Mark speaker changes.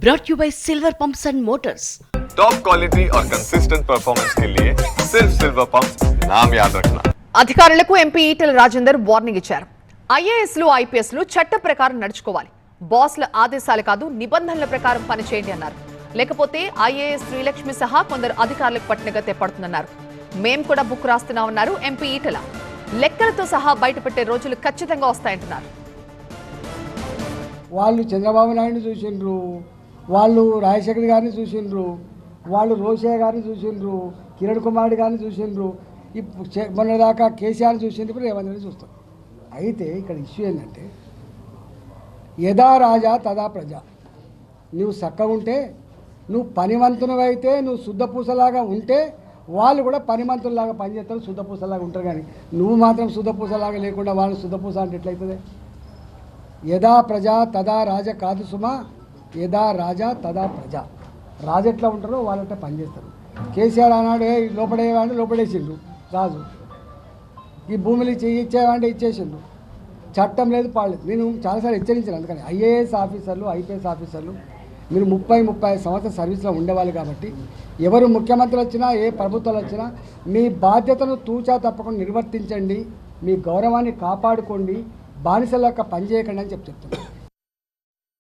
Speaker 1: brought you by Silver Pumps and Motors.
Speaker 2: Top quality और consistent performance के लिए सिर्फ सिल्वर पंप्स नाम याद रखना।
Speaker 3: అధికారులకు ఎంపీ ఈటెల రాజేందర్ వార్నింగ్ ఇచ్చారు. ఐఏఎస్లు ఐపీఎస్లు చట్ట ప్రకారం నడుచుకోవాలి. బాస్ల ఆదేశాలు కాదు నిబంధనల ప్రకారం పనిచేయండి అన్నారు. లేకపోతే ఐఏఎస్ శ్రీలక్ష్మి సహా కొందరు అధికారులకు పట్టిన గతే పడుతుందన్నారు. మేం కూడా బుక్ రాస్తున్నామన్నారు ఎంపీ ఈటెల. లెక్కలతో సహా బయటపెట్టే రోజులు ఖచ్చితంగా వస్తాయంటున్నారు.
Speaker 4: వాళ్ళు చంద్రబాబు నాయుడిని చూసిండ్రు, వాళ్ళు రాజశేఖర్ గారిని చూసిండ్రు, వాళ్ళు రోషయ్య గారిని చూసిండ్రు, కిరణ్ కుమార్ గారిని చూసిండ్రు, మొన్నదాకా కేసీఆర్ చూసిండ్రు, ఇప్పుడు రేవంత్ రెడ్డి చూస్తాం. అయితే ఇక్కడ ఇష్యూ ఏంటంటే యథా రాజా తదా ప్రజ. నువ్వు చక్కగా ఉంటే, నువ్వు పనివంతునివైతే, నువ్వు శుద్ధపూసలాగా ఉంటే వాళ్ళు కూడా పనిమంతుల్లాగా పనిచేస్తారు, శుద్ధపూసలాగా ఉంటారు. కానీ నువ్వు మాత్రం శుద్ధపూసలాగా లేకుండా వాళ్ళు శుద్ధపూస అంటే ఎట్లయితుంది? యథా ప్రజా తదా రాజ కాదు సుమా, యథా రాజా తదా ప్రజ. రాజు ఎట్లా ఉంటారో వాళ్ళంటే పనిచేస్తారు. కేసీఆర్ ఆనాడు లోపడేవాడిని లోపడేసిండు రాజు, ఈ భూమిని ఇచ్చేవాడిని ఇచ్చేసిండు, చట్టం లేదు పాడలేదు. నేను చాలాసార్లు హెచ్చరించాను. అందుకని ఐఏఎస్ ఆఫీసర్లు ఐపీఎస్ ఆఫీసర్లు మీరు 30-35 సంవత్సరాల సర్వీస్లో ఉండేవాళ్ళు కాబట్టి ఎవరు ముఖ్యమంత్రి వచ్చినా ఏ ప్రభుత్వాలు వచ్చినా మీ బాధ్యతను తూచా తప్పకుండా నిర్వర్తించండి, మీ గౌరవాన్ని కాపాడుకోండి, బానిసల యొక్క పనిచేయకండి అని చెప్తున్నాను.